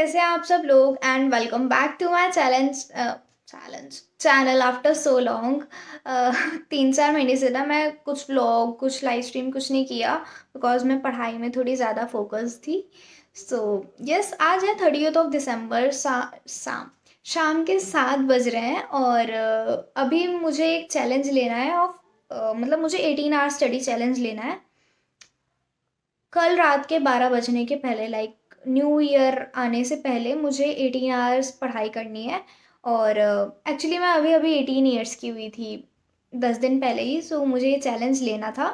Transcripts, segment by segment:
कैसे हैं आप सब लोग and welcome back to my channel after so long. 3-4 महीने से ना मैं कुछ व्लॉग कुछ लाइव स्ट्रीम कुछ नहीं किया बिकॉज मैं पढ़ाई में थोड़ी ज़्यादा फोकस थी। सो यस, आज है 30 दिसंबर शाम के 7 बज रहे हैं और अभी मुझे एक चैलेंज लेना है ऑफ मतलब मुझे 18 आवर स्टडी चैलेंज लेना है कल रात के 12 बजने के पहले, लाइक न्यू ईयर आने से पहले मुझे 18 आवर्स पढ़ाई करनी है। और एक्चुअली मैं अभी अभी 18 ईयर्स की हुई थी 10 दिन पहले ही, सो मुझे ये चैलेंज लेना था।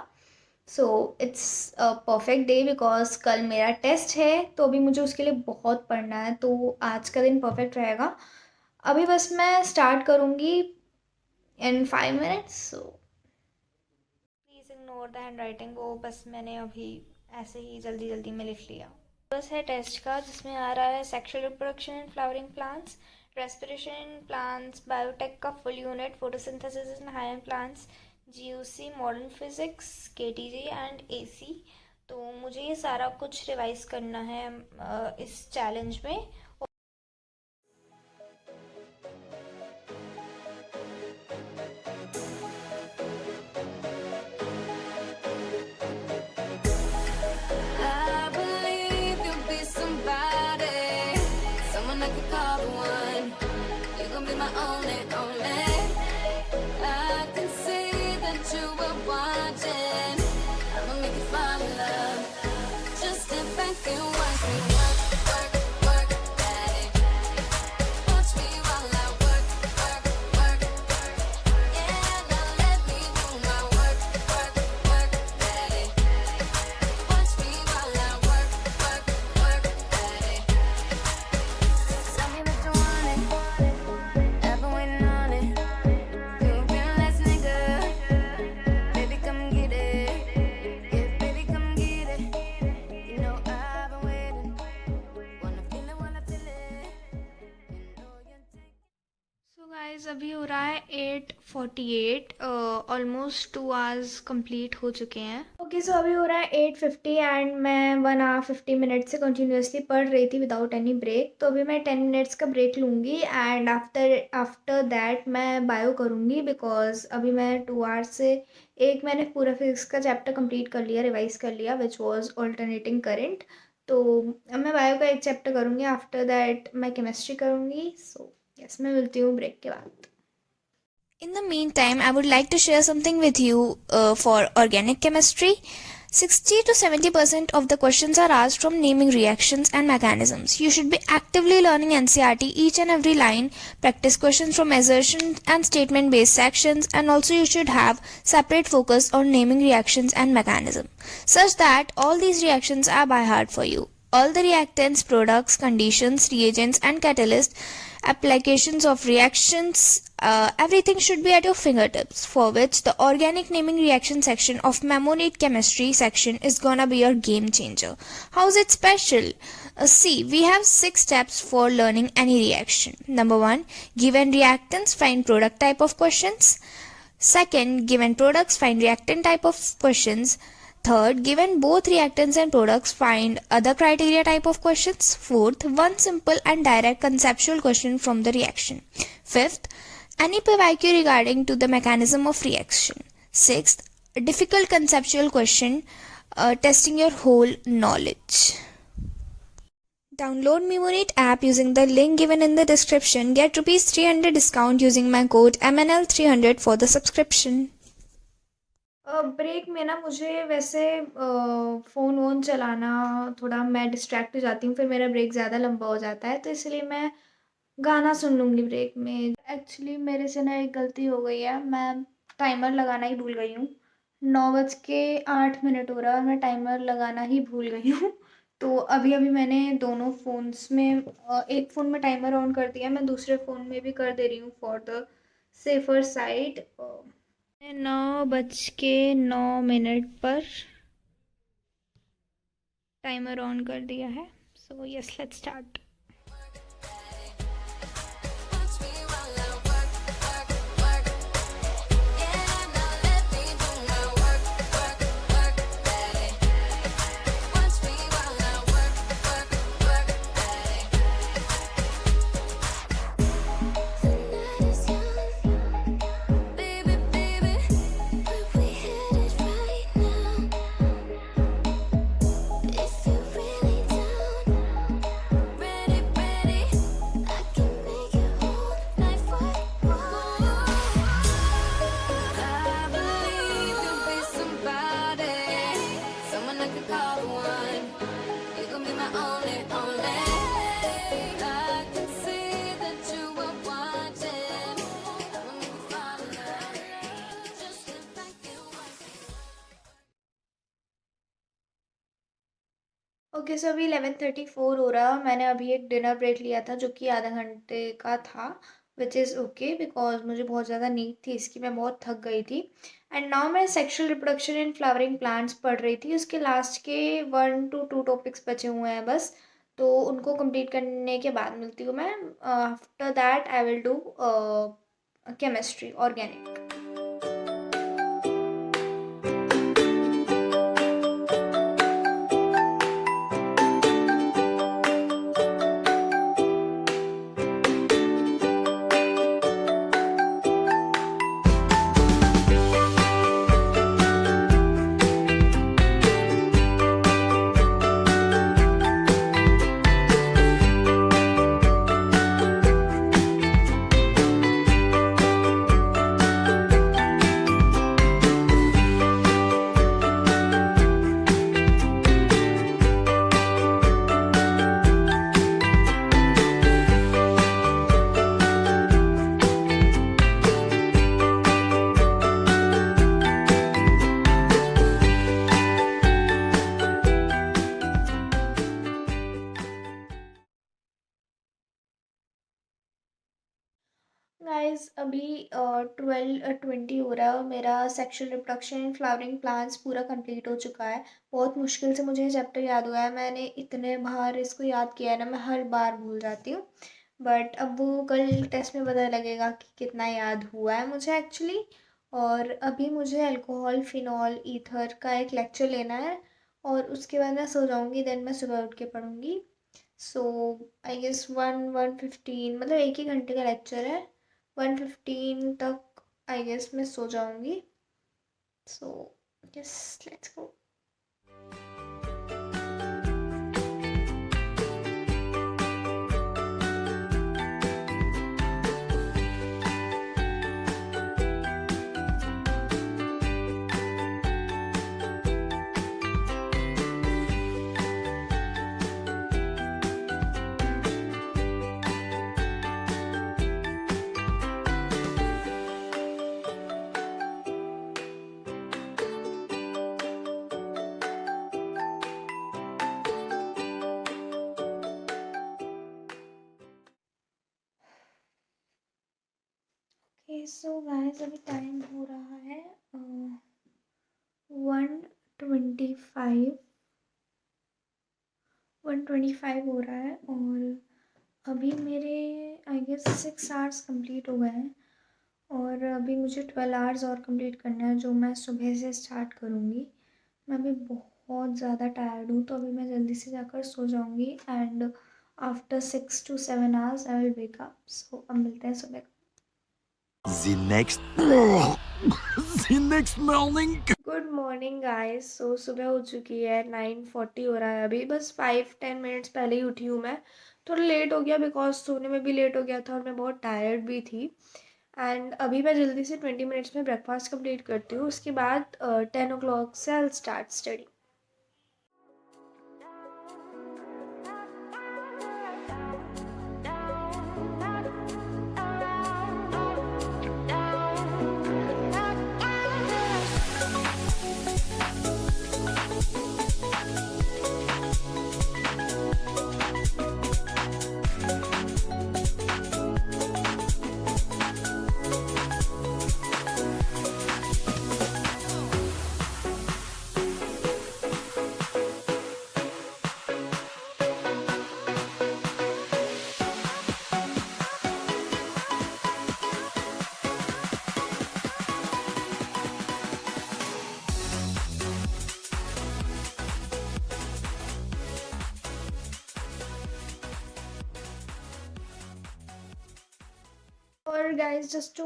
So it's a perfect day because कल मेरा टेस्ट है, तो अभी मुझे उसके लिए बहुत पढ़ना है, तो आज का दिन परफेक्ट रहेगा। अभी बस मैं स्टार्ट करूँगी इन 5 minutes, so please ignore the hand writing, वो बस मैंने अभी ऐसे ही जल्दी जल्दी में लिख लिया। बस है टेस्ट का, जिसमें आ रहा है sexual reproduction in flowering plants, respiration in plants, biotech का full unit, photosynthesis in higher plants, GUC, modern physics, KTG and AC. तो मुझे ये सारा कुछ रिवाइज करना है इस चैलेंज में। I believe you'll be somebody, someone I could call the one. You're gonna be my only, only. I can see that you were watching. I'ma make you fall in love. Just step back and watch me work, work, work, daddy. Watch me while I work, work, work. Yeah, now let me do my work, work, work, daddy. Watch me while I work, work, work, daddy. Tell me that you want it. I've been waiting on it. You've been listening good. Baby, come get it. Yeah, baby, come get it. You know I've been waiting. Wanna feel it while I feel it. You know you take. So guys अभी हो रहा है 8:48, almost 2 hours complete हो चुके हैं। Okay, सो अभी हो रहा है 8:50 एंड मैं 1 hour 50 minutes से कंटिन्यूसली पढ़ रही थी विदाउट एनी ब्रेक। तो अभी मैं 10 मिनट्स का ब्रेक लूँगी एंड आफ्टर दैट मैं बायो करूँगी बिकॉज अभी मैं 2 आवर्स से एक मैंने पूरा फिजिक्स का चैप्टर कंप्लीट कर लिया, रिवाइज कर लिया, विच वॉज ऑल्टरनेटिंग करंट। तो अब मैं बायो का एक चैप्टर करूँगी, आफ्टर दैट मैं केमिस्ट्री करूँगी। सो यस, मैं मिलती हूँ ब्रेक के बाद। In the meantime, I would like to share something with you for organic chemistry. 60 to 70% of the questions are asked from naming reactions and mechanisms. You should be actively learning NCRT each and every line, practice questions from assertion and statement based sections, and also you should have separate focus on naming reactions and mechanism, such that all these reactions are by heart for you. All the reactants, products, conditions, reagents, and catalysts, applications of reactions, everything should be at your fingertips, for which the organic naming reaction section of Memo-Neat chemistry section is gonna be your game changer. How's it special? See, we have 6 steps for learning any reaction. Number 1, given reactants, find product type of questions. Second, given products, find reactant type of questions. Third, given both reactants and products, find other criteria type of questions. Fourth, one simple and direct conceptual question from the reaction. Fifth, any PYQ regarding to the mechanism of reaction. Sixth, a difficult conceptual question testing your whole knowledge. Download Memoneat app using the link given in the description. Get rupees 300 discount using my code MNL300 for the subscription. Break में ना मुझे वैसे phone वोन चलाना, थोड़ा मैं distract हो जाती हूँ, फिर मेरा ब्रेक ज़्यादा लंबा हो जाता है, तो इसलिए मैं गाना सुन लूँगी ब्रेक में। एक्चुअली मेरे से ना एक गलती हो गई है, मैं टाइमर लगाना ही भूल गई हूँ। 9:08 हो रहा है और मैं टाइमर लगाना ही भूल गई हूँ। तो अभी अभी मैंने दोनों फ़ोन्स में एक फ़ोन में टाइमर ऑन कर दिया, मैं दूसरे फ़ोन में भी कर दे रही हूँ फॉर द सेफर साइड। 9:09 पर टाइमर ऑन कर दिया है। So yes, let's start. Watch me while I work, work, work. Yeah, now let me do my work, work, work, daddy. Watch me while I work, work, work, daddy. Okay so अभी 11:34 हो रहा। मैंने अभी एक dinner break लिया था जो कि आधा घंटे का था, विच इज़ ओके बिकॉज मुझे बहुत ज़्यादा नीड थी इसकी, मैं बहुत थक गई थी। एंड नाउ मैं sexual reproduction in flowering plants पढ़ रही थी। उसके लास्ट के 1 to 2 टॉपिक्स बचे हुए हैं बस, तो उनको कंप्लीट करने के बाद मिलती हूँ मैं। After that I will do chemistry organic. Guys अभी 12:20 हो रहा है और मेरा sexual reproduction in flowering plants पूरा कंप्लीट हो चुका है। बहुत मुश्किल से मुझे ये चैप्टर याद हुआ है, मैंने इतने बार इसको याद किया है ना, मैं हर बार भूल जाती हूँ। बट अब वो कल टेस्ट में पता लगेगा कि कितना याद हुआ है मुझे एक्चुअली। और अभी मुझे अल्कोहल फिनॉल ईथर का एक लेक्चर लेना है और उसके बाद मैं सो जाऊँगी, देन मैं सुबह उठ के पढ़ूँगी। सो आई गेस 1:15 मतलब 1 ही घंटे का लेक्चर है। 1:15 तक आई गेस मैं सो जाऊंगी। So yes, let's go. Okay so guys अभी टाइम हो रहा है 1:25। 1:25 हो रहा है और अभी मेरे आई गेस 6 आवर्स कंप्लीट हो गए हैं और अभी मुझे 12 आवर्स और कंप्लीट करना है जो मैं सुबह से स्टार्ट करूँगी। मैं अभी बहुत ज़्यादा टायर्ड हूँ तो अभी मैं जल्दी से जाकर सो जाऊँगी and after 6 to 7 hours I will wake up. So अब मिलते हैं सुबह। The next the next morning. Good morning guys. So सुबह हो चुकी है, 9:40 हो रहा है अभी, बस 5-10 मिनट्स पहले ही उठी हूँ मैं। थोड़ा लेट हो गया बिकॉज सोने में भी लेट हो गया था और मैं बहुत टायर्ड भी थी। एंड अभी मैं जल्दी से 20 मिनट्स में ब्रेकफास्ट कंप्लीट करती हूँ, उसके बाद 10 o'clock से आई स्टार्ट स्टडी। और guys just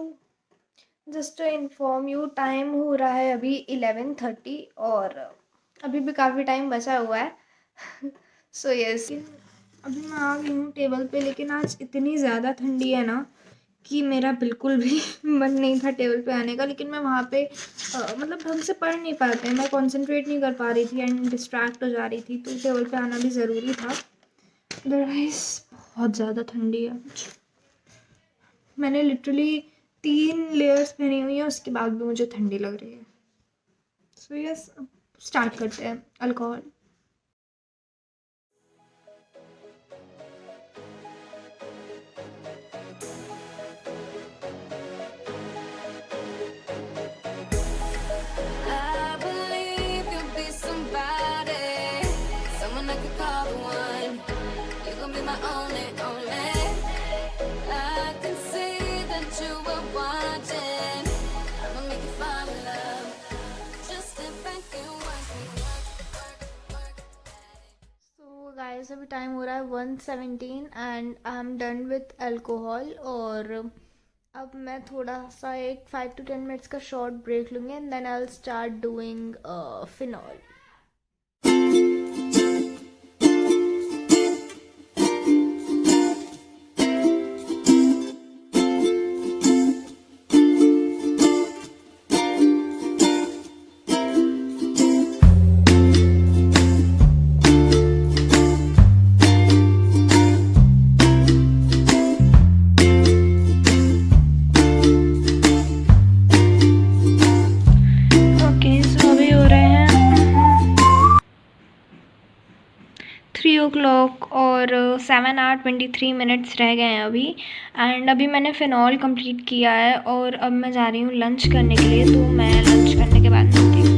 to inform you, time हो रहा है अभी 11:30 और अभी भी काफ़ी टाइम बचा हुआ है। सो यस, अभी मैं आ गई हूँ टेबल पे, लेकिन आज इतनी ज़्यादा ठंडी है ना कि मेरा बिल्कुल भी मन नहीं था टेबल पे आने का। लेकिन मैं वहाँ पे मतलब ढंग से पढ़ नहीं पाते, मैं कंसंट्रेट नहीं कर पा रही थी एंड डिस्ट्रैक्ट हो जा रही थी, तो टेबल पे आना भी ज़रूरी था। अदरवाइज बहुत ज़्यादा ठंडी है। मैंने लिटरली 3 लेयर्स पहनी हुई है, उसके बाद भी मुझे ठंडी लग रही है। सो यस, स्टार्ट करते हैं अल्कोहल। टाइम हो रहा है 1:17 and I am done with alcohol. और अब मैं थोड़ा सा एक 5 to 10 मिनट्स का शॉर्ट ब्रेक लूँगी and then I will start doing phenol. और 7:23 रह गए हैं अभी। एंड अभी मैंने फिनॉल कंप्लीट किया है और अब मैं जा रही हूँ लंच करने के लिए। तो मैं लंच करने के बाद मिलती हूँ।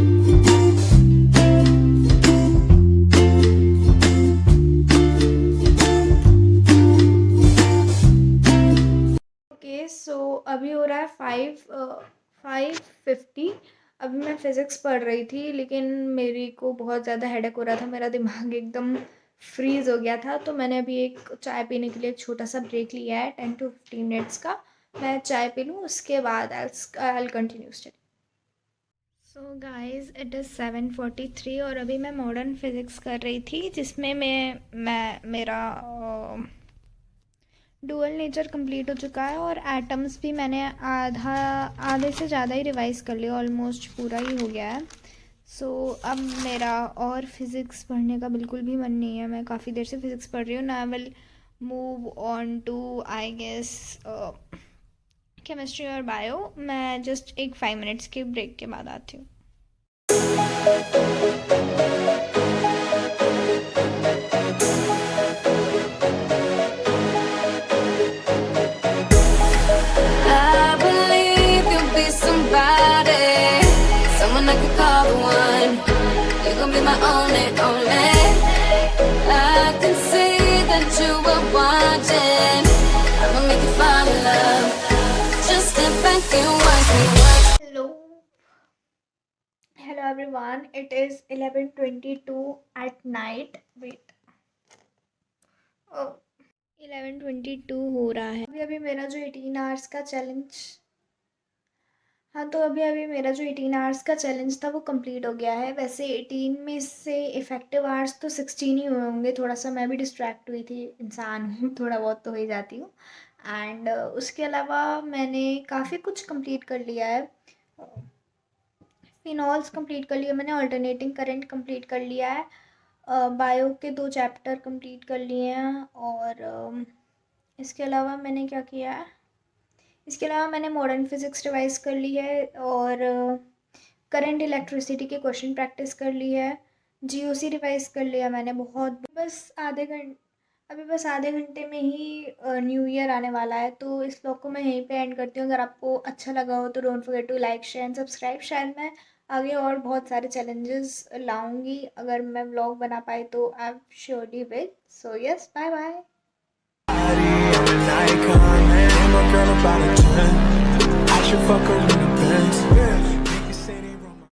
ओके सो अभी हो रहा है 5:50। अभी मैं फ़िज़िक्स पढ़ रही थी लेकिन मेरे को बहुत ज़्यादा हेडेक हो रहा था, मेरा दिमाग एकदम फ्रीज़ हो गया था। तो मैंने अभी एक चाय पीने के लिए एक छोटा सा ब्रेक लिया है 10 to 15 मिनट्स का। मैं चाय पी लूँ, उसके बाद I will continue study. So guys it is 7:43 और अभी मैं मॉडर्न फिज़िक्स कर रही थी जिसमें मेरा डुअल नेचर कंप्लीट हो चुका है और एटम्स भी मैंने आधे से ज़्यादा ही रिवाइज़ कर लिया, ऑलमोस्ट पूरा ही हो गया है। सो अब मेरा और फिज़िक्स पढ़ने का बिल्कुल भी मन नहीं है। मैं काफ़ी देर से फिज़िक्स पढ़ रही हूँ। Now I will move on to I guess chemistry और बायो। मैं जस्ट एक 5 मिनट्स के ब्रेक के बाद आती हूँ। I believe you'll be somebody, someone I could call the one. You're gonna be my only. I can see that you were watching. I'ma make you fall in love. Just step back and watch me. Hello everyone. It is 11:22 at night. Wait. 11:22 हो रहा है। अभी मेरा जो 18 hours का challenge मेरा जो 18 hours का चैलेंज था वो कंप्लीट हो गया है। वैसे 18 में से इफ़ेक्टिव आवर्स तो 16 ही हुए होंगे। थोड़ा सा मैं भी डिस्ट्रैक्ट हुई थी, इंसान हूँ, थोड़ा बहुत तो हो ही जाती हूँ। एंड उसके अलावा मैंने काफ़ी कुछ कंप्लीट कर लिया है। फिनॉल्स कंप्लीट कर लिया मैंने, अल्टरनेटिंग करंट कंप्लीट कर लिया है, बायो के 2 चैप्टर कंप्लीट कर लिए हैं। और इसके अलावा मैंने क्या किया है, इसके अलावा मैंने मॉडर्न फिज़िक्स रिवाइज कर ली है और करंट इलेक्ट्रिसिटी के क्वेश्चन प्रैक्टिस कर ली है। जीओसी रिवाइज कर लिया मैंने बहुत। अभी बस आधे घंटे में ही न्यू ईयर आने वाला है। तो इस व्लॉग को मैं यहीं पे एंड करती हूँ। अगर आपको अच्छा लगा हो तो don't forget to like share and subscribe. शायद मैं आगे और बहुत सारे चैलेंजेस लाऊंगी, अगर मैं व्लॉग बना पाई तो I surely will. So yes, bye bye. I'm a girl about a 10. I should fuck her in the Benz.